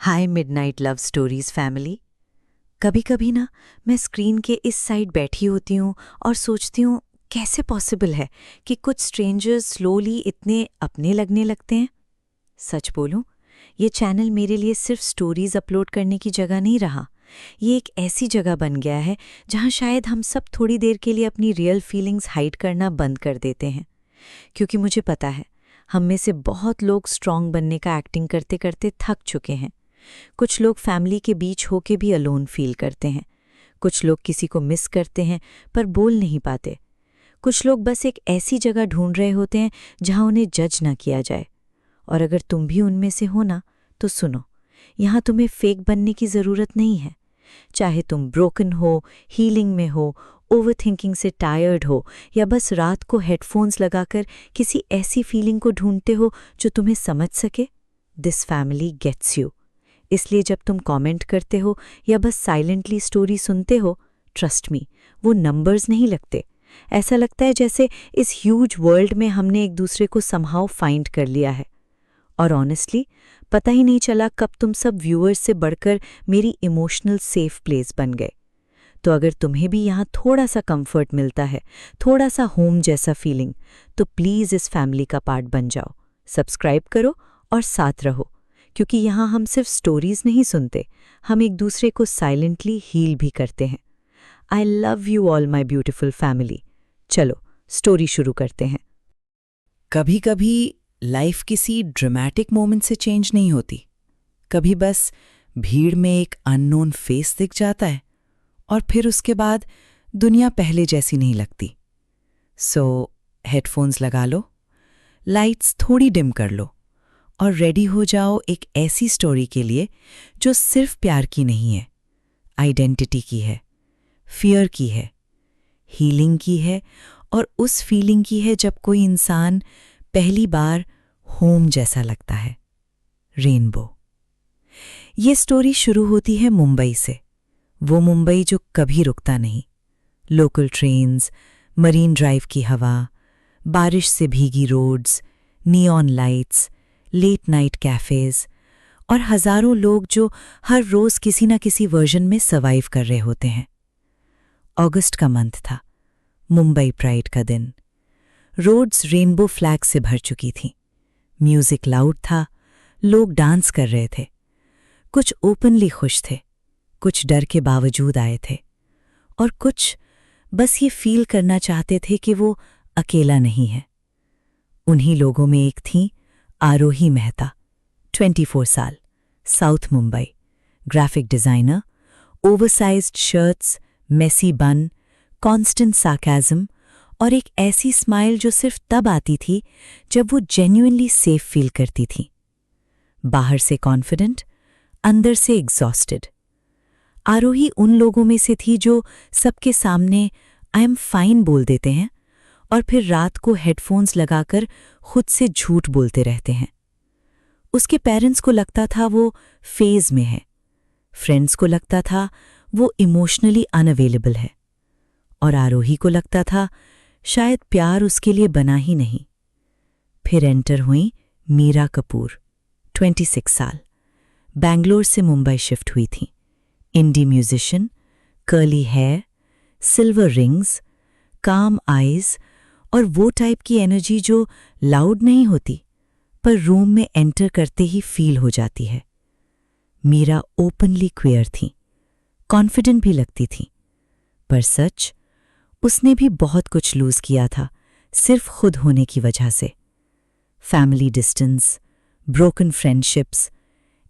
हाय midnight love stories family. कभी कभी ना मैं स्क्रीन के इस साइड बैठी होती हूँ और सोचती हूँ कैसे पॉसिबल है कि कुछ स्ट्रेंजर्स स्लोली इतने अपने लगने लगते हैं। सच बोलूं, ये चैनल मेरे लिए सिर्फ स्टोरीज अपलोड करने की जगह नहीं रहा। ये एक ऐसी जगह बन गया है जहाँ शायद हम सब थोड़ी देर के लिए अपनी रियल फीलिंग्स हाइड करना बंद कर देते हैं, क्योंकि मुझे पता है हम में से बहुत लोग स्ट्रांग बनने का एक्टिंग करते करते थक चुके हैं। कुछ लोग फैमिली के बीच होके भी अलोन फील करते हैं। कुछ लोग किसी को मिस करते हैं पर बोल नहीं पाते। कुछ लोग बस एक ऐसी जगह ढूंढ रहे होते हैं जहां उन्हें जज ना किया जाए। और अगर तुम भी उनमें से हो ना, तो सुनो, यहाँ तुम्हें फेक बनने की ज़रूरत नहीं है। चाहे तुम ब्रोकन हो, हीलिंग में हो, ओवरथिंकिंग से टायर्ड हो, या बस रात को हेडफोन्स लगाकर किसी ऐसी फीलिंग को ढूंढते हो जो तुम्हें समझ सके, दिस फैमिली गेट्स यू। इसलिए जब तुम कमेंट करते हो या बस साइलेंटली स्टोरी सुनते हो, ट्रस्ट मी, वो नंबर्स नहीं लगते। ऐसा लगता है जैसे इस ह्यूज वर्ल्ड में हमने एक दूसरे को समहाउ फाइंड कर लिया है। और ऑनेस्टली, पता ही नहीं चला कब तुम सब व्यूअर्स से बढ़कर मेरी इमोशनल सेफ प्लेस बन गए। तो अगर तुम्हें भी यहाँ थोड़ा सा कंफर्ट मिलता है, थोड़ा सा होम जैसा फीलिंग, तो प्लीज़ इस फैमिली का पार्ट बन जाओ। सब्सक्राइब करो और साथ रहो, क्योंकि यहाँ हम सिर्फ स्टोरीज नहीं सुनते, हम एक दूसरे को साइलेंटली हील भी करते हैं। I love you all my beautiful family. चलो स्टोरी शुरू करते हैं। कभी कभी लाइफ किसी ड्रामेटिक मोमेंट से चेंज नहीं होती। कभी बस भीड़ में एक अननोन फेस दिख जाता है और फिर उसके बाद दुनिया पहले जैसी नहीं लगती। सो हेडफोन्स लगा लो, लाइट्स थोड़ी डिम कर लो और रेडी हो जाओ एक ऐसी स्टोरी के लिए जो सिर्फ प्यार की नहीं है, आइडेंटिटी की है, फियर की है, हीलिंग की है, और उस फीलिंग की है जब कोई इंसान पहली बार होम जैसा लगता है। रेनबो। ये स्टोरी शुरू होती है मुंबई से, वो मुंबई जो कभी रुकता नहीं। लोकल ट्रेन्स, मरीन ड्राइव की हवा, बारिश से भीगी roads, neon lights, late night cafes और हजारों लोग जो हर रोज किसी ना किसी वर्जन में सर्वाइव कर रहे होते हैं। अगस्त का मंथ था, मुंबई प्राइड का दिन। रोड्स रेनबो फ्लैग से भर चुकी थीं। म्यूजिक लाउड था, लोग डांस कर रहे थे। कुछ ओपनली खुश थे, कुछ डर के बावजूद आए थे, और कुछ बस ये फील करना चाहते थे कि वो अकेला नहीं है। उन्हीं लोगों में एक थी आरोही मेहता, 24 साल, south Mumbai, graphic designer, oversized shirts, messy bun, constant sarcasm और एक ऐसी स्माइल जो सिर्फ तब आती थी जब वो जेन्युइनली सेफ फील करती थी। बाहर से कॉन्फिडेंट, अंदर से एग्जॉस्टेड। आरोही उन लोगों में से थी जो सबके सामने आई एम फाइन बोल देते हैं और फिर रात को हेडफोन्स लगाकर खुद से झूठ बोलते रहते हैं। उसके पेरेंट्स को लगता था वो फेज में है, फ्रेंड्स को लगता था वो इमोशनली अनअवेलेबल है, और आरोही को लगता था शायद प्यार उसके लिए बना ही नहीं। फिर एंटर हुई मीरा कपूर, 26 साल, बैंगलोर से मुंबई शिफ्ट हुई थी। Indie musician, curly hair, silver rings, calm eyes और वो टाइप की एनर्जी जो लाउड नहीं होती पर रूम में एंटर करते ही फील हो जाती है। मीरा ओपनली क्वेयर थी, कॉन्फिडेंट भी लगती थी, पर सच, उसने भी बहुत कुछ लूज किया था सिर्फ खुद होने की वजह से। फैमिली डिस्टेंस, ब्रोकन फ्रेंडशिप्स,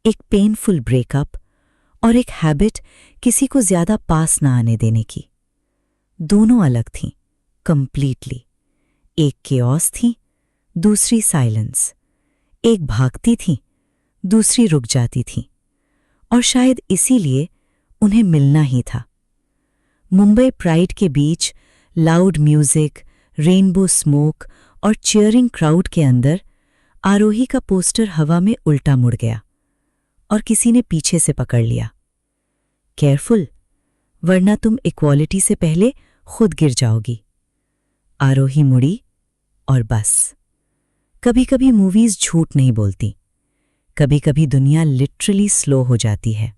एक पेनफुल ब्रेकअप और एक हैबिट किसी को ज्यादा पास ना आने देने की। दोनों अलग थीं, कंप्लीटली। एक केओस थी, दूसरी साइलेंस। एक भागती थी, दूसरी रुक जाती थी, और शायद इसीलिए उन्हें मिलना ही था। मुंबई प्राइड के बीच लाउड म्यूजिक, रेनबो स्मोक और चीयरिंग क्राउड के अंदर आरोही का पोस्टर हवा में उल्टा मुड़ गया और किसी ने पीछे से पकड़ लिया। केयरफुल, वरना तुम इक्वालिटी से पहले खुद गिर जाओगी। आरोही मुड़ी और बस। कभी कभी मूवीज झूठ नहीं बोलती, कभी कभी दुनिया लिटरली स्लो हो जाती है।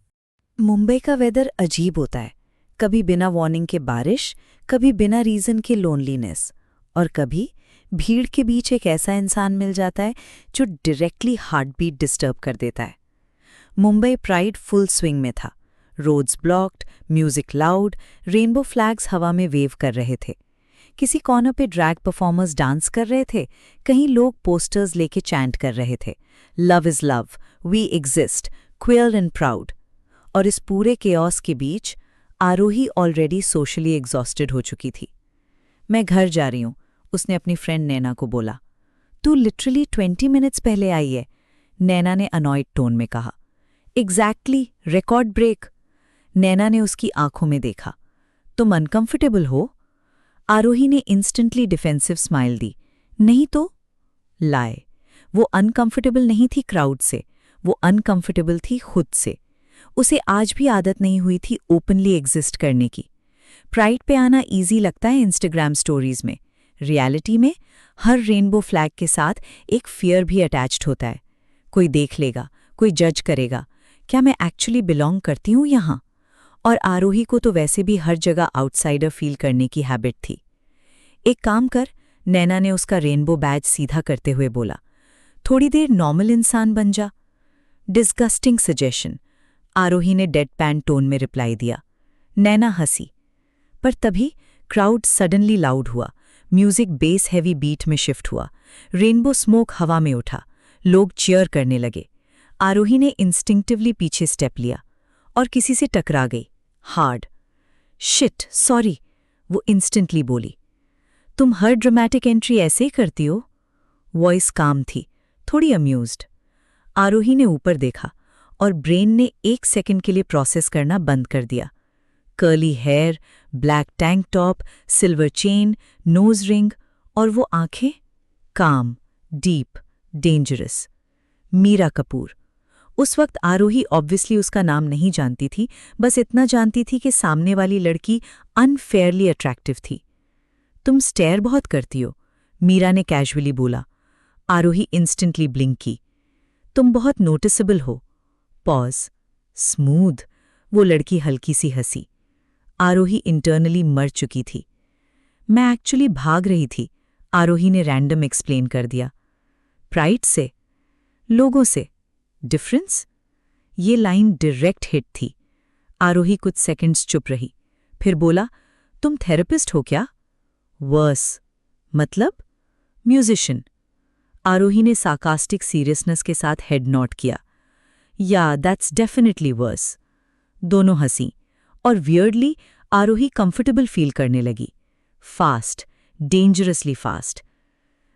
मुंबई का वेदर अजीब होता है, कभी बिना वार्निंग के बारिश, कभी बिना रीज़न के लोनलीनेस, और कभी भीड़ के बीच एक ऐसा इंसान मिल जाता है जो डायरेक्टली हार्ट बीट डिस्टर्ब कर देता है। मुंबई प्राइड फुल स्विंग में था। Roads blocked, music loud, rainbow flags हवा में वेव कर रहे थे। किसी कॉर्नर पे ड्रैग परफॉर्मर्स डांस कर रहे थे, कहीं लोग पोस्टर्स लेके चैंट कर रहे थे, love is love, we exist, queer and proud. और इस पूरे केओस के बीच आरोही ऑलरेडी सोशली एग्जॉस्टेड हो चुकी थी। मैं घर जा रही हूँ, उसने अपनी फ्रेंड नैना को बोला। तू लिटरली 20 मिनट्स पहले आई है, नैना ने अनॉयड टोन में कहा। Exactly, record break. नैना ने उसकी आंखों में देखा। तुम अनकंफर्टेबल हो? आरोही ने इंस्टेंटली डिफेंसिव स्माइल दी। नहीं तो? लाए। वो अनकंफर्टेबल नहीं थी क्राउड से, वो अनकंफर्टेबल थी खुद से। उसे आज भी आदत नहीं हुई थी ओपनली एग्जिस्ट करने की। प्राइड पे आना इजी लगता है इंस्टाग्राम स्टोरीज में, रियलिटी में हर रेनबो फ्लैग के साथ एक फियर भी अटैच्ड होता है। कोई देख लेगा, कोई जज करेगा, क्या मैं एक्चुअली बिलोंग करती हूँ यहाँ? और आरोही को तो वैसे भी हर जगह आउटसाइडर फील करने की हैबिट थी। एक काम कर, नैना ने उसका रेनबो बैज सीधा करते हुए बोला, थोड़ी देर नॉर्मल इंसान बन जा। डिस्गस्टिंग सजेशन, आरोही ने डेड पैन टोन में रिप्लाई दिया। नैना हंसी। पर तभी क्राउड सडनली लाउड हुआ, म्यूजिक बेस हैवी बीट में शिफ्ट हुआ, रेनबो स्मोक हवा में उठा, लोग चीयर करने लगे। आरोही ने इंस्टिंक्टिवली पीछे स्टेप लिया और किसी से टकरा गई, हार्ड। शिट, सॉरी, वो इंस्टेंटली बोली। तुम हर ड्रामेटिक एंट्री ऐसे ही करती हो? वॉइस काम थी, थोड़ी अम्यूज्ड। आरोही ने ऊपर देखा और ब्रेन ने 1 सेकंड के लिए प्रोसेस करना बंद कर दिया। Curly hair, black tank top, silver chain, nose ring, और वो आंखें काम, डीप, डेंजरस। मीरा कपूर। उस वक्त आरोही ऑब्वियसली उसका नाम नहीं जानती थी, बस इतना जानती थी कि सामने वाली लड़की अनफेयरली अट्रैक्टिव थी। तुम स्टेयर बहुत करती हो, मीरा ने कैजुअली बोला। आरोही इंस्टेंटली ब्लिंक की। तुम बहुत नोटिसेबल हो। पॉज। स्मूथ। वो लड़की हल्की सी हंसी। आरोही इंटरनली मर चुकी थी। मैं एक्चुअली भाग रही थी, आरोही ने रैंडम एक्सप्लेन कर दिया। प्राइड से? लोगों से। डिफरेंस? ये लाइन डायरेक्ट हिट थी। आरोही कुछ सेकंड्स चुप रही, फिर बोला, तुम थेरेपिस्ट हो क्या? वर्स। मतलब? म्यूजिशियन। आरोही ने सार्कास्टिक सीरियसनेस के साथ हेड नॉट किया। या, दैट्स डेफिनेटली वर्स। दोनों हंसी, और वियर्डली आरोही कंफर्टेबल फील करने लगी। Fast, dangerously fast.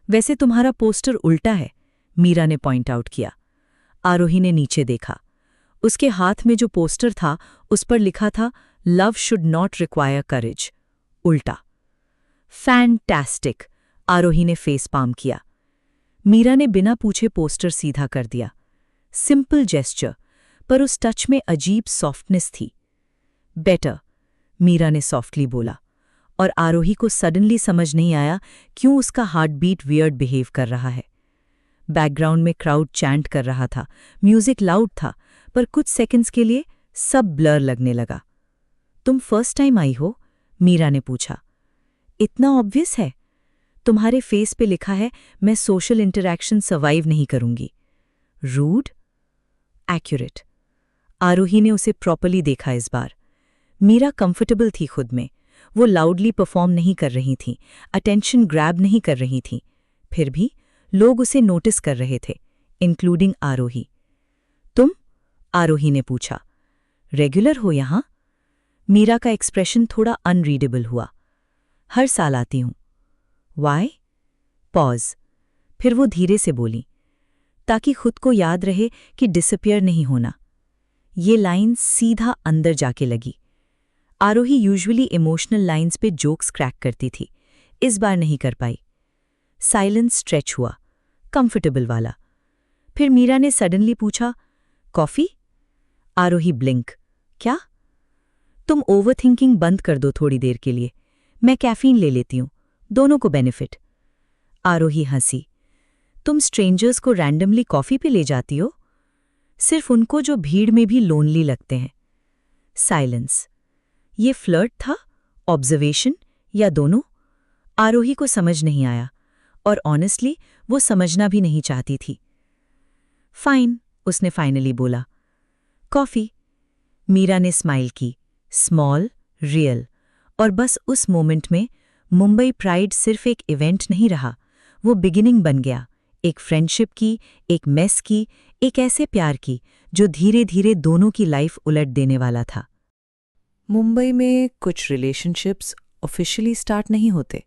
वैसे तुम्हारा पोस्टर उल्टा है, मीरा ने पॉइंट आउट किया। आरोही ने नीचे देखा। उसके हाथ में जो पोस्टर था उस पर लिखा था, लव शुड नॉट रिक्वायर करेज। उल्टा। फैंटास्टिक, आरोही ने फेस पाम किया। मीरा ने बिना पूछे पोस्टर सीधा कर दिया। सिंपल जेस्चर, पर उस टच में अजीब सॉफ्टनेस थी। बेटर, मीरा ने सॉफ्टली बोला, और आरोही को सडनली समझ नहीं आया क्यों उसका हार्ट बीट वियर्ड बिहेव कर रहा है। बैकग्राउंड में क्राउड चैंट कर रहा था, म्यूजिक लाउड था, पर कुछ सेकंड्स के लिए सब ब्लर लगने लगा। तुम फर्स्ट टाइम आई हो? मीरा ने पूछा। इतना ऑब्वियस है? तुम्हारे फेस पे लिखा है, मैं सोशल इंटरैक्शन सर्वाइव नहीं करूंगी। रूड? एक्यूरेट। आरोही ने उसे प्रॉपर्ली देखा इस बार। मीरा कंफर्टेबल थी खुद में, वो लाउडली परफॉर्म नहीं कर रही थी, अटेंशन ग्रैब नहीं कर रही थी। फिर भी लोग उसे नोटिस कर रहे थे, इंक्लूडिंग आरोही। तुम? आरोही ने पूछा। रेगुलर हो यहां? मीरा का एक्सप्रेशन थोड़ा अनरीडेबल हुआ। हर साल आती हूं। वाई? पॉज। फिर वो धीरे से बोली, ताकि खुद को याद रहे कि डिसअपियर नहीं होना। ये लाइन सीधा अंदर जाके लगी। आरोही यूजुअली इमोशनल लाइंस पे जोक्स क्रैक करती थी, इस बार नहीं कर पाई। साइलेंस स्ट्रेच हुआ, कंफर्टेबल वाला। फिर मीरा ने सडनली पूछा, कॉफी? आरोही ब्लिंक। क्या? तुम ओवरथिंकिंग बंद कर दो थोड़ी देर के लिए, मैं कैफीन ले लेती हूं, दोनों को बेनिफिट। आरोही हंसी। तुम स्ट्रेंजर्स को रैंडमली कॉफी पे ले जाती हो? सिर्फ उनको जो भीड़ में भी लोनली लगते हैं। साइलेंस। ये फ्लर्ट था, ऑब्जर्वेशन या दोनों? आरोही को समझ नहीं आया, और ऑनेस्टली वो समझना भी नहीं चाहती थी। फाइन, उसने फाइनली बोला। कॉफी? मीरा ने स्माइल की, स्मॉल, रियल। और बस उस मोमेंट में मुंबई प्राइड सिर्फ एक इवेंट नहीं रहा, वो बिगिनिंग बन गया, एक फ्रेंडशिप की, एक मेस की, एक ऐसे प्यार की जो धीरे धीरे दोनों की लाइफ उलट देने वाला था। मुंबई में कुछ रिलेशनशिप्स ऑफिशियली स्टार्ट नहीं होते।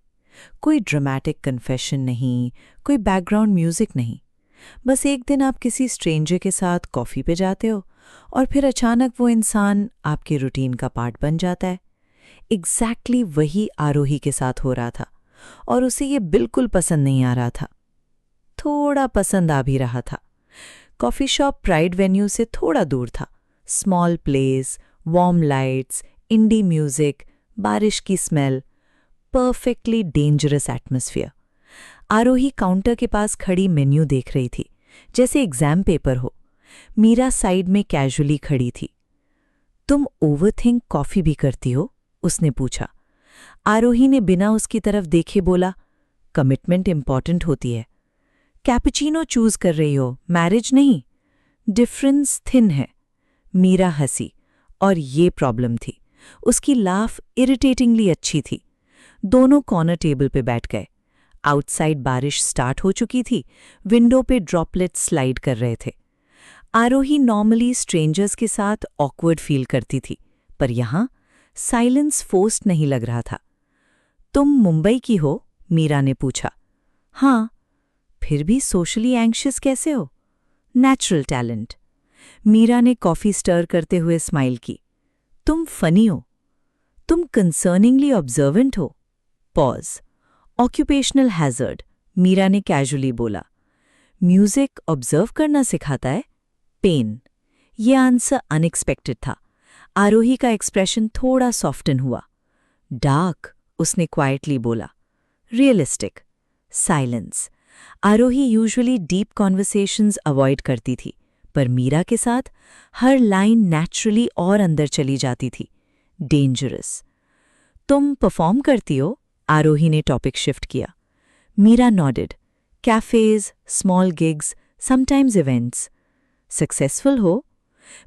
कोई ड्रामेटिक कन्फेशन नहीं, कोई बैकग्राउंड म्यूजिक नहीं। बस एक दिन आप किसी स्ट्रेंजर के साथ कॉफ़ी पे जाते हो और फिर अचानक वो इंसान आपके रूटीन का पार्ट बन जाता है। एग्जैक्टली वही आरोही के साथ हो रहा था, और उसे ये बिल्कुल पसंद नहीं आ रहा था। थोड़ा पसंद आ भी रहा था। कॉफ़ी शॉप प्राइड वेन्यू से थोड़ा दूर था। Small place, warm lights, indie music, बारिश की smell, perfectly dangerous atmosphere. Aarohi counter के पास खड़ी मेन्यू देख रही थी, जैसे एग्जाम पेपर हो। मीरा साइड में कैजुअली खड़ी थी। तुम ओवरथिंक कॉफी भी करती हो? उसने पूछा। आरोही ने बिना उसकी तरफ देखे बोला, कमिटमेंट इंपॉर्टेंट होती है। कैपुचिनो चूज कर रही हो, मैरिज नहीं। डिफरेंस थिन है। मीरा हंसी, और ये प्रॉब्लम थी। उसकी लाफ इरिटेटिंगली अच्छी थी। दोनों कॉर्नर टेबल पे बैठ गए। आउटसाइड बारिश स्टार्ट हो चुकी थी, विंडो पे ड्रॉपलेट स्लाइड कर रहे थे। आरोही नॉर्मली स्ट्रेंजर्स के साथ ऑकवर्ड फील करती थी, पर यहां साइलेंस फोर्स्ड नहीं लग रहा था। तुम मुंबई की हो? मीरा ने पूछा। हाँ। फिर भी सोशली एंग्शियस कैसे हो? Natural talent. मीरा ने कॉफी स्टर करते हुए स्माइल की। तुम फनी हो। तुम कंसर्निंगली ऑब्जर्वेंट हो। पॉज। ऑक्यूपेशनल हैजर्ड, मीरा ने कैजुअली बोला। म्यूजिक ऑब्जर्व करना सिखाता है? पेन। ये आंसर अनएक्सपेक्टेड था। आरोही का एक्सप्रेशन थोड़ा सॉफ्टन हुआ। डार्क, उसने क्वाइटली बोला। रियलिस्टिक। साइलेंस। आरोही यूजुअली डीप कॉन्वर्सेशंस अवॉइड करती थी, पर मीरा के साथ हर लाइन नेचुरली और अंदर चली जाती थी। डेंजरस। तुम परफॉर्म करती हो? आरोही ने टॉपिक शिफ्ट किया। Meera nodded. Cafes, small gigs, sometimes events. Successful हो?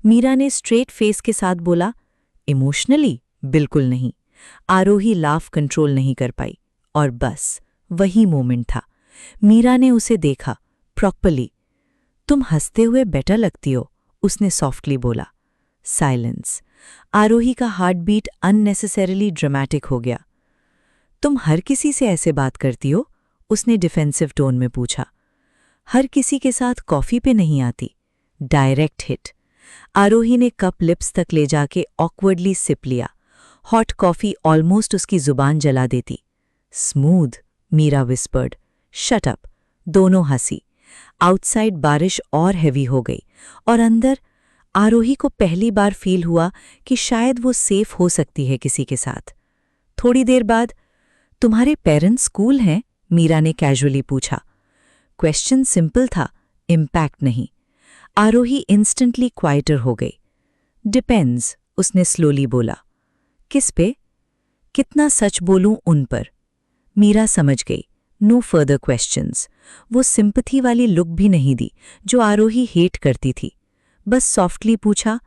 मीरा ने स्ट्रेट फेस के साथ बोला। इमोशनली बिल्कुल नहीं। आरोही लाफ कंट्रोल नहीं कर पाई, और बस वही मोमेंट था। मीरा ने उसे देखा प्रॉपरली। तुम हंसते हुए बेटर लगती हो, उसने सॉफ्टली बोला। साइलेंस। आरोही का हार्ट बीट अननेसेसरीली ड्रामेटिक हो गया। तुम हर किसी से ऐसे बात करती हो? उसने डिफेंसिव टोन में पूछा। हर किसी के साथ कॉफी पे नहीं आती। Direct hit. आरोही ने कप लिप्स तक ले जाके ऑकवर्डली सिप लिया। हॉट कॉफी ऑलमोस्ट उसकी जुबान जला देती। Smooth, Meera whispered. Shut up. दोनों हंसी। आउटसाइड बारिश और हैवी हो गई, और अंदर आरोही को पहली बार फील हुआ कि शायद वो सेफ हो सकती है किसी के साथ। थोड़ी देर बाद, तुम्हारे पेरेंट्स कूल हैं? मीरा ने कैजुअली पूछा। क्वेश्चन सिंपल था, इम्पैक्ट नहीं। आरोही इंस्टेंटली क्वाइटर हो गई। डिपेंड्स, उसने स्लोली बोला। किस पे? कितना सच बोलूं उन पर? मीरा समझ गई। No further questions. वो सिंपथी वाली लुक भी नहीं दी जो आरोही हेट करती थी। बस सॉफ्टली पूछा,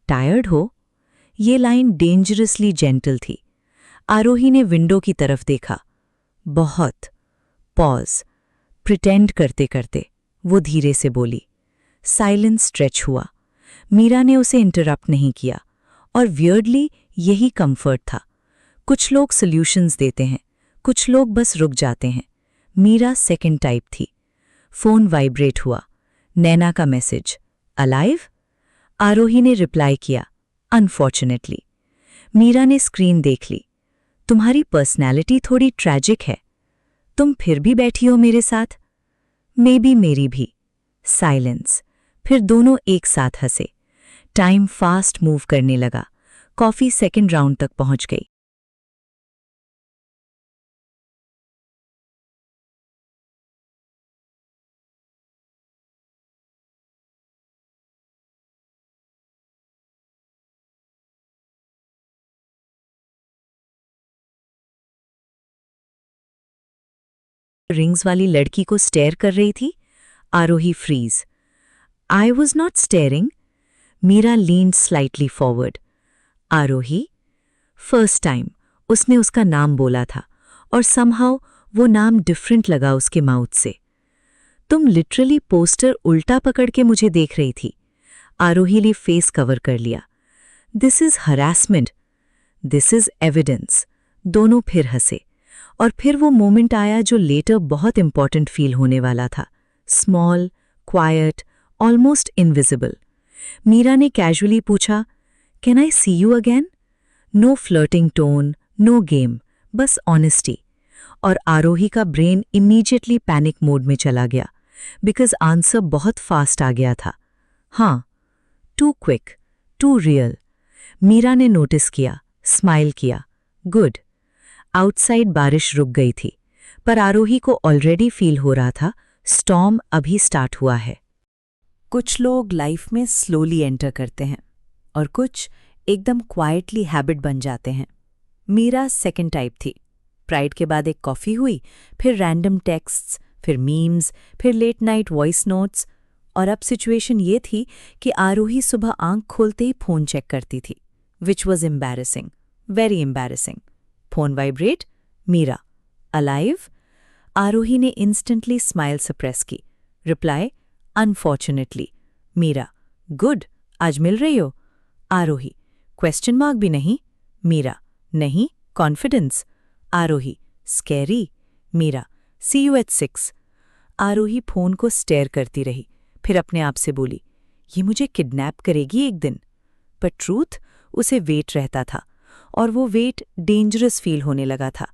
टायर्ड हो? ये लाइन डेंजरसली जेंटल थी। आरोही ने विंडो की तरफ देखा। बहुत। पॉज। प्रिटेंड करते करते वो धीरे से बोली। साइलेंस स्ट्रेच हुआ। मीरा ने उसे इंटरप्ट नहीं किया, और वियर्डली यही कंफर्ट था। कुछ लोग सॉल्यूशंस देते हैं, कुछ लोग बस रुक जाते हैं। मीरा सेकंड टाइप थी। फोन वाइब्रेट हुआ। नैना का मैसेज। अलाइव? आरोही ने रिप्लाई किया, अनफॉर्चुनेटली। मीरा ने स्क्रीन देख ली। तुम्हारी पर्सनैलिटी थोड़ी ट्रैजिक है। तुम फिर भी बैठी हो मेरे साथ? मे बी मेरी भी। साइलेंस। फिर दोनों एक साथ हंसे। टाइम फास्ट मूव करने लगा। कॉफी सेकंड राउंड तक पहुंच गई। रिंग्स वाली लड़की को स्टेयर कर रही थी? Aarohi freeze. I was not staring. Meera leaned slightly forward. Aarohi. First time उसने उसका नाम बोला था और समहाउ वो नाम डिफरेंट लगा उसके माउथ से। तुम लिटरली पोस्टर उल्टा पकड़ के मुझे देख रही थी। आरोही ने फेस कवर कर लिया। This is harassment, this is evidence. दोनों फिर हंसे और फिर वो मोमेंट आया जो लेटर बहुत इंपॉर्टेंट फील होने वाला था। Small, quiet, almost invisible. Meera ने कैजुअली पूछा, can I see you again? No flirting tone, no game, बस ऑनेस्टी। और आरोही का ब्रेन इमीडिएटली पैनिक मोड में चला गया बिकॉज आंसर बहुत फास्ट आ गया था। हाँ, too quick, too real. Meera ने नोटिस किया, स्माइल किया। गुड। आउटसाइड बारिश रुक गई थी, पर आरोही को ऑलरेडी फील हो रहा था स्टॉर्म अभी स्टार्ट हुआ है। कुछ लोग लाइफ में स्लोली एंटर करते हैं और कुछ एकदम क्वाइटली हैबिट बन जाते हैं। मीरा सेकंड टाइप थी। प्राइड के बाद एक कॉफ़ी हुई, फिर रैंडम टेक्स्ट्स, फिर मीम्स, फिर लेट नाइट वॉइस नोट्स। और अब सिचुएशन ये थी कि आरोही सुबह आंख खोलते ही फ़ोन चेक करती थी, which was embarrassing, very embarrassing. Phone vibrate, Meera. Alive? Aarohi ने इंस्टेंटली स्माइल सप्रेस की। Reply, unfortunately. मीरा। गुड, आज मिल रही हो? आरोही। क्वेश्चन मार्क भी नहीं? मीरा। नहीं, confidence. Aarohi. Scary? Meera. See you at 6। Aarohi phone को स्टेयर करती रही, फिर अपने आप से बोली, ये मुझे किडनैप करेगी एक दिन। पर ट्रूथ, उसे वेट रहता था और वो वेट डेंजरस फील होने लगा था।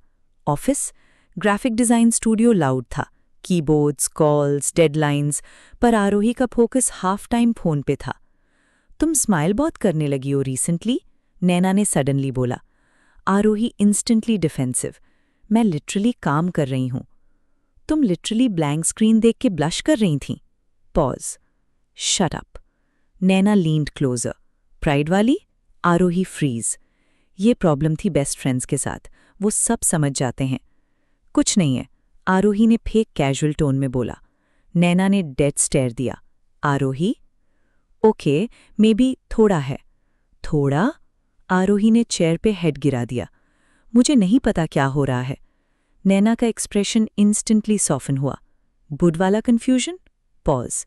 Office, graphic design studio loud था, कीबोर्ड्स, कॉल्स, डेडलाइंस, पर आरोही का फोकस हाफ टाइम फ़ोन पे था। तुम स्माइल बहुत करने लगी हो रिसेंटली, नैना ने सडनली बोला। आरोही इंस्टेंटली डिफेंसिव। मैं लिटरली काम कर रही हूं। तुम लिटरली ब्लैंक स्क्रीन देख के ब्लश कर रही थीं। Pause. Shut up. Naina leaned closer. Pride वाली? आरोही फ्रीज। ये प्रॉब्लम थी बेस्ट फ्रेंड्स के साथ, वो सब समझ जाते हैं। कुछ नहीं है, आरोही ने फेक कैजुअल टोन में बोला। नैना ने डेड स्टेयर दिया। आरोही? ओके, मे बी थोड़ा है। थोड़ा? आरोही ने चेयर पे हेड गिरा दिया। मुझे नहीं पता क्या हो रहा है। नैना का एक्सप्रेशन इंस्टेंटली सॉफन हुआ। बुड वाला कन्फ्यूजन? पॉज।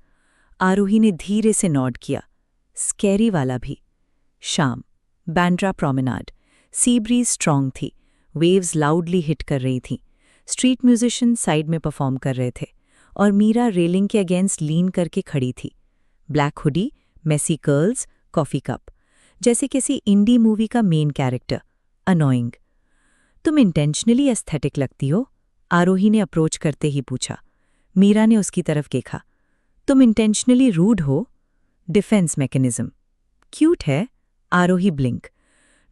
आरोही ने धीरे से नॉड किया। स्कैरी वाला भी। शाम, Bandra promenade. Sea breeze strong थी, वेव्स लाउडली हिट कर रही थीं। स्ट्रीट म्यूजिशियन साइड में परफॉर्म कर रहे थे और मीरा रेलिंग के अगेंस्ट लीन करके खड़ी थी। Black hoodie, messy curls, coffee cup, जैसे किसी इंडी मूवी का मेन कैरेक्टर। अनोइंग। तुम इंटेंशनली एस्थेटिक लगती हो? आरोही ने अप्रोच करते ही पूछा। मीरा ने उसकी तरफ देखा। तुम इंटेंशनली रूड हो? Defence mechanism. क्यूट है? Aarohi blink.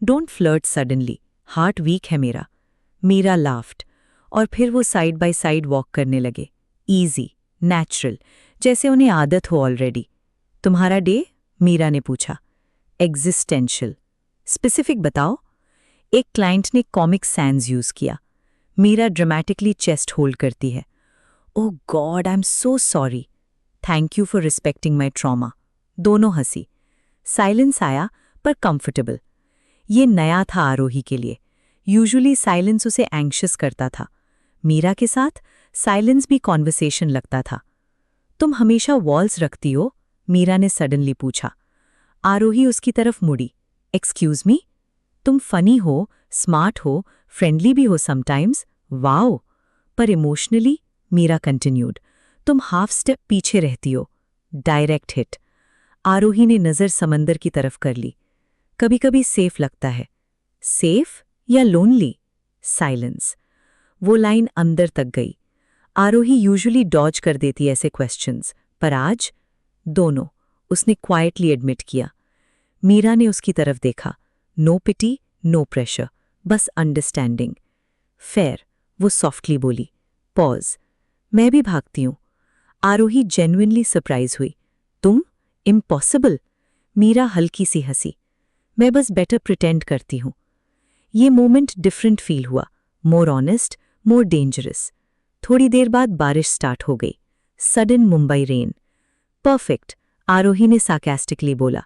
Don't flirt suddenly, heart weak है मेरा। मीरा लाफ्ट और फिर वो साइड बाय साइड वॉक करने लगे। ईजी, नेचुरल, जैसे उन्हें आदत हो ऑलरेडी। तुम्हारा डे? मीरा ने पूछा। एग्जिस्टेंशियल। स्पेसिफिक बताओ। एक क्लाइंट ने कॉमिक सैंस यूज किया। मीरा ड्रामेटिकली चेस्ट होल्ड करती है। Oh god, I am so sorry. Thank you for respecting my trauma. दोनों हंसी। साइलेंस आया, पर कंफर्टेबल। ये नया था आरोही के लिए। यूजुअली साइलेंस उसे एंग्शियस करता था। मीरा के साथ साइलेंस भी कॉन्वर्सेशन लगता था। तुम हमेशा वॉल्स रखती हो? मीरा ने सडनली पूछा। आरोही उसकी तरफ मुड़ी। Excuse me? तुम फनी हो, स्मार्ट हो, फ्रेंडली भी हो समटाइम्स। वाओ! पर इमोशनली? मीरा कंटिन्यूड। तुम हाफ स्टेप पीछे रहती हो। Direct hit. आरोही ने नज़र समंदर की तरफ कर ली। कभी कभी सेफ लगता है। सेफ या लोनली? साइलेंस। वो लाइन अंदर तक गई। आरोही यूजुअली डॉज कर देती ऐसे क्वेश्चंस, पर आज? दोनों, उसने क्वाइटली एडमिट किया। मीरा ने उसकी तरफ देखा। नो पिटी, नो प्रेशर, बस अंडरस्टैंडिंग। फेयर, वो सॉफ्टली बोली। पॉज। मैं भी भागती हूँ। आरोही जेन्युइनली सरप्राइज हुई। तुम? इम्पॉसिबल। मीरा हल्की सी हंसी। मैं बस बेटर प्रिटेंड करती हूँ। ये मोमेंट डिफरेंट फील हुआ, मोर ऑनेस्ट, मोर डेंजरस। थोड़ी देर बाद बारिश स्टार्ट हो गई। Sudden Mumbai rain. Perfect, Aarohi ने सार्कास्टिकली बोला।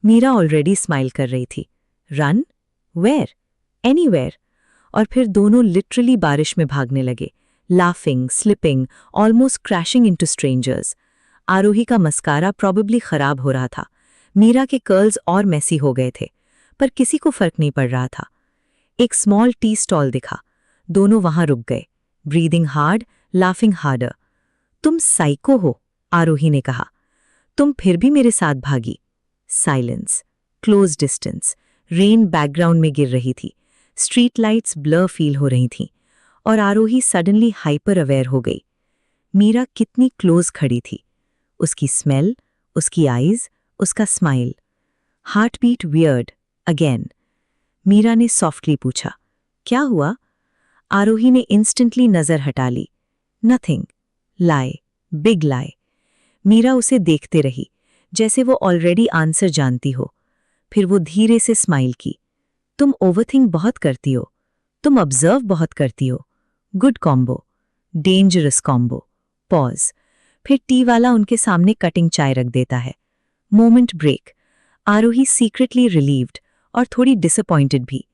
मीरा ऑलरेडी स्माइल कर रही थी। रन? वेयर? एनीवेयर। और फिर दोनों लिटरली बारिश में भागने लगे, laughing, slipping, almost crashing into strangers. Aarohi का मस्कारा प्रॉबेबली खराब हो रहा था, मीरा के कर्ल्स और मैसी हो गए थे, पर किसी को फर्क नहीं पड़ रहा था। एक स्मॉल टी स्टॉल दिखा, दोनों वहां रुक गए, ब्रीदिंग हार्ड, लाफिंग हार्डर। तुम साइको हो, आरोही ने कहा। तुम फिर भी मेरे साथ भागी। Silence, close distance, rain background में गिर रही थी, स्ट्रीट लाइट्स ब्लर फील हो रही थीं, और आरोही सडनली हाइपर अवेयर हो गई। मीरा कितनी क्लोज खड़ी थी, उसकी स्मेल, उसकी आईज, उसका smile. Heart beat weird again. Meera ने सॉफ्टली पूछा, क्या हुआ? आरोही ने इंस्टेंटली नजर हटा ली। नथिंग। लाई, बिग लाई। मीरा उसे देखते रही, जैसे वो ऑलरेडी आंसर जानती हो। फिर वो धीरे से स्माइल की। तुम ओवरथिंक बहुत करती हो, तुम ऑब्जर्व बहुत करती हो। Good combo, dangerous combo. Pause. फिर टी वाला उनके सामने कटिंग चाय रख देता है। Moment break. Aarohi secretly relieved और थोड़ी डिसअपॉइंटेड भी।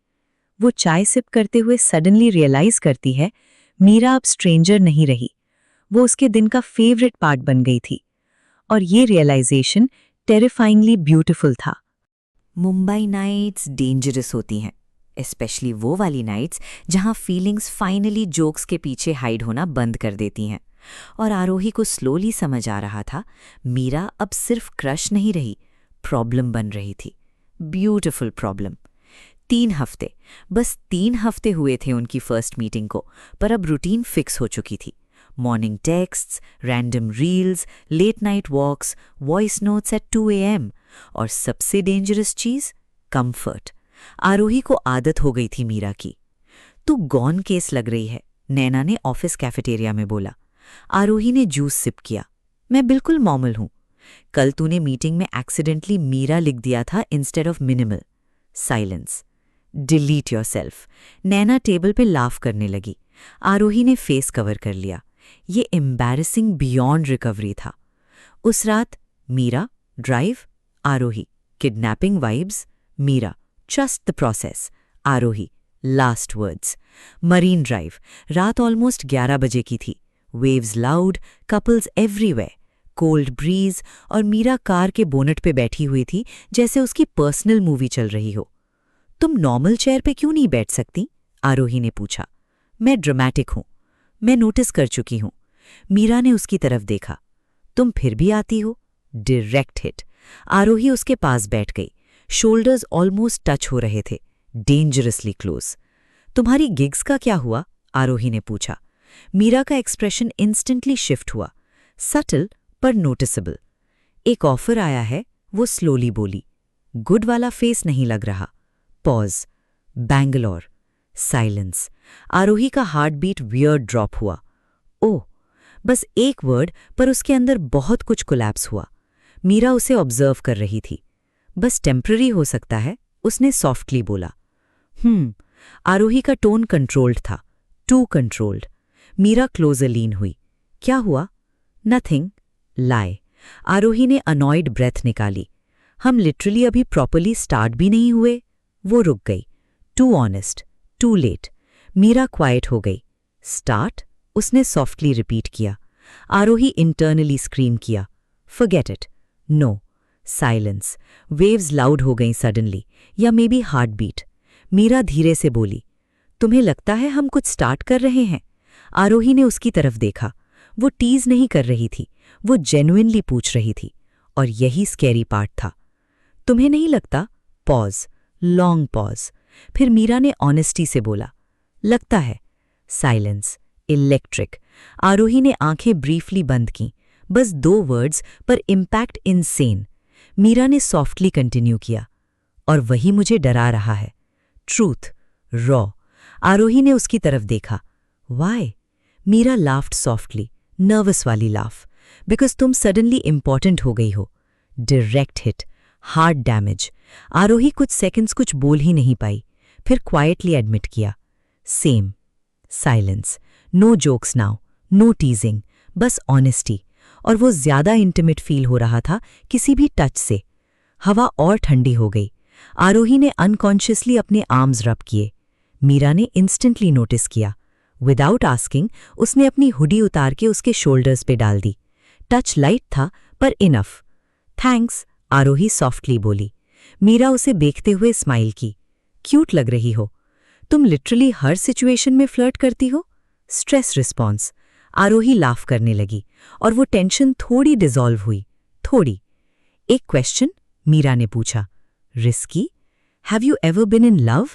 वो चाय सिप करते हुए सडनली रियलाइज करती है, मीरा अब स्ट्रेंजर नहीं रही, वो उसके दिन का फेवरेट पार्ट बन गई थी। और ये रियलाइजेशन टेरिफाइंगली ब्यूटीफुल था। मुंबई नाइट्स डेंजरस होती हैं, स्पेशली वो वाली नाइट्स जहां फीलिंग्स फाइनली जोक्स के पीछे हाइड होना बंद कर देती हैं। और आरोही को स्लोली समझ आ रहा था, मीरा अब सिर्फ क्रश नहीं रही, प्रॉब्लम बन रही थी। Beautiful problem. 3 हफ्ते, बस 3 हफ्ते हुए थे उनकी फर्स्ट मीटिंग को, पर अब रूटीन फिक्स हो चुकी थी। Morning texts, random reels, late night walks, voice notes at 2 AM, और सबसे डेंजरस चीज, कंफर्ट। आरोही को आदत हो गई थी मीरा की। तू गॉन केस लग रही है, नैना ने ऑफिस कैफेटेरिया में बोला। आरोही ने जूस सिप किया। मैं बिल्कुल नॉर्मल हूं। कल तूने मीटिंग में एक्सीडेंटली मीरा लिख दिया था instead of minimal. Silence. Delete yourself. Naina table पे लाफ करने लगी। आरोही ने फेस कवर कर लिया। ये एम्बैरेसिंग बियॉन्ड रिकवरी था। उस रात Meera drive, Aarohi kidnapping vibes, Meera trust the process, Aarohi last words. Marine Drive, रात ऑलमोस्ट 11 बजे की थी। Waves loud, couples everywhere, cold breeze, और मीरा कार के बोनट पे बैठी हुई थी जैसे उसकी पर्सनल मूवी चल रही हो। तुम नॉर्मल चेयर पे क्यों नहीं बैठ सकती? आरोही ने पूछा। मैं ड्रामेटिक हूं, मैं नोटिस कर चुकी हूं। मीरा ने उसकी तरफ देखा। तुम फिर भी आती हो? Direct hit. आरोही उसके पास बैठ गई, शोल्डर्स ऑलमोस्ट टच हो रहे थे, डेंजरसली क्लोज। तुम्हारी गिग्स का क्या हुआ? आरोही ने पूछा। मीरा का एक्सप्रेशन इंस्टेंटली शिफ्ट हुआ, सटल पर नोटिसेबल। एक ऑफर आया है, वो स्लोली बोली। गुड वाला फेस नहीं लग रहा। पॉज। बैंगलोर। साइलेंस। आरोही का हार्ट बीट वियर्ड ड्रॉप हुआ। ओह, बस एक वर्ड, पर उसके अंदर बहुत कुछ कोलैप्स हुआ। मीरा उसे ऑब्जर्व कर रही थी। बस टेम्पररी हो सकता है, उसने सॉफ्टली बोला। आरोही का टोन कंट्रोल्ड था, to controlled. Meera closer lean हुई। क्या हुआ? नथिंग। लाए। आरोही ने अनॉयड ब्रेथ निकाली। हम लिटरली अभी प्रॉपरली स्टार्ट भी नहीं हुए। वो रुक गई। Too honest, too late. Meera quiet हो गई। स्टार्ट? उसने सॉफ्टली रिपीट किया। आरोही इंटरनली स्क्रीम किया। Forget it. No. Silence. Waves loud हो गईं सडनली, या maybe heart beat. Meera धीरे से बोली, तुम्हें लगता है हम कुछ स्टार्ट कर रहे हैं? आरोही ने उसकी तरफ देखा। वो टीज नहीं कर रही थी, वो जेन्युइनली पूछ रही थी, और यही स्कैरी पार्ट था। तुम्हें नहीं लगता? Pause, long pause. फिर मीरा ने ऑनेस्टी से बोला, लगता है। Silence, electric. आरोही ने आंखें ब्रीफली बंद की, बस 2 वर्ड्स, पर इम्पैक्ट इनसेन। मीरा ने सॉफ्टली कंटिन्यू किया, और वही मुझे डरा रहा है। Truth, raw. आरोही ने उसकी तरफ देखा। Why? Meera laughed softly, nervous वाली लाफ। बिकॉज तुम सडनली इंपॉर्टेंट हो गई हो। Direct hit, heart damage. Aarohi कुछ सेकंड्स कुछ बोल ही नहीं पाई, फिर क्वाइटली एडमिट किया। Same. Silence. No jokes now, no teasing, बस ऑनेस्टी। और वो ज्यादा इंटीमेट फील हो रहा था किसी भी टच से। हवा और ठंडी हो गई। आरोही ने अनकॉन्शियसली अपने आर्म्स रब किए। मीरा ने इंस्टेंटली नोटिस किया। विदाउट आस्किंग उसने अपनी हुडी उतार के उसके शोल्डर्स पे डाल दी। टच लाइट था पर इनफ। थैंक्स, आरोही सॉफ्टली बोली। मीरा उसे देखते हुए स्माइल की। क्यूट लग रही हो। तुम लिटरली हर सिचुएशन में फ्लर्ट करती हो। Stress response. आरोही लाफ करने लगी और वो टेंशन थोड़ी डिसॉल्व हुई, थोड़ी। एक क्वेश्चन, मीरा ने पूछा। Risky? Have you ever been in love?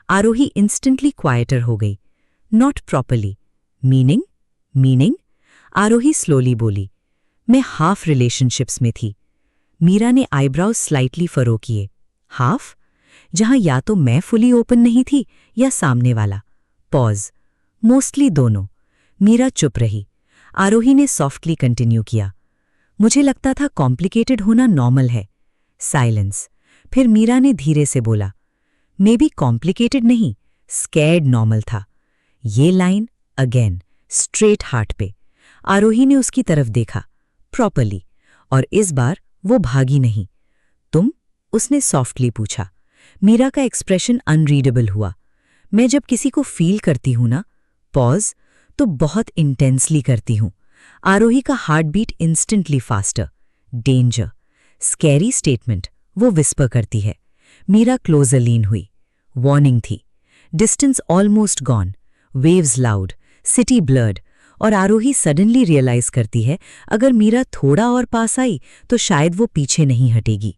Aarohi instantly quieter हो गई। Not properly. Meaning? Meaning? Aarohi slowly बोली। मैं हाफ रिलेशनशिप्स में थी। मीरा ने आईब्राउज स्लाइटली फरो किए। हाफ? जहां या तो मैं फुली ओपन नहीं थी या सामने वाला। पॉज। मोस्टली दोनों। मीरा चुप रही। आरोही ने सॉफ्टली कंटिन्यू किया। मुझे लगता था कॉम्प्लिकेटेड होना नॉर्मल है। साइलेंस। फिर मीरा ने धीरे से बोला, मे बी कॉम्प्लिकेटेड नहीं, स्कैर्ड नॉर्मल था। ये लाइन अगेन स्ट्रेट हार्ट पे। आरोही ने उसकी तरफ देखा, प्रॉपरली, और इस बार वो भागी नहीं। तुम? उसने सॉफ्टली पूछा। मीरा का एक्सप्रेशन अनरीडेबल हुआ। मैं जब किसी को फील करती हूं ना, पॉज, तो बहुत इंटेंसली करती हूं। आरोही का heart beat instantly faster. Danger, scary statement, वो विस्पर करती है। मीरा क्लोजर लीन हुई। वार्निंग थी। Distance almost gone, waves loud, city blurred, और आरोही सडनली रियलाइज करती है अगर मीरा थोड़ा और पास आई तो शायद वो पीछे नहीं हटेगी।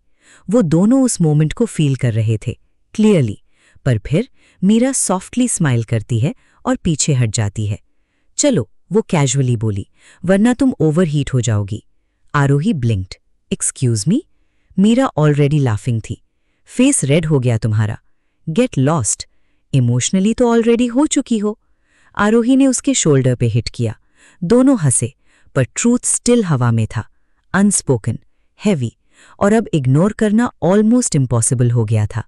वो दोनों उस मोमेंट को फील कर रहे थे, क्लियरली। पर फिर मीरा सॉफ्टली स्माइल करती है और पीछे हट जाती है। चलो, वो कैजुअली बोली, वरना तुम ओवरहीट हो जाओगी। Aarohi blinked. Excuse me? Meera already laughing थी। फेस रेड हो गया तुम्हारा। Get lost. इमोशनली तो ऑलरेडी हो चुकी हो। आरोही ने उसके शोल्डर पे हिट किया। दोनों हंसे, पर ट्रूथ स्टिल हवा में था, अनस्पोकन, हैवी, और अब इग्नोर करना ऑलमोस्ट इम्पॉसिबल हो गया था।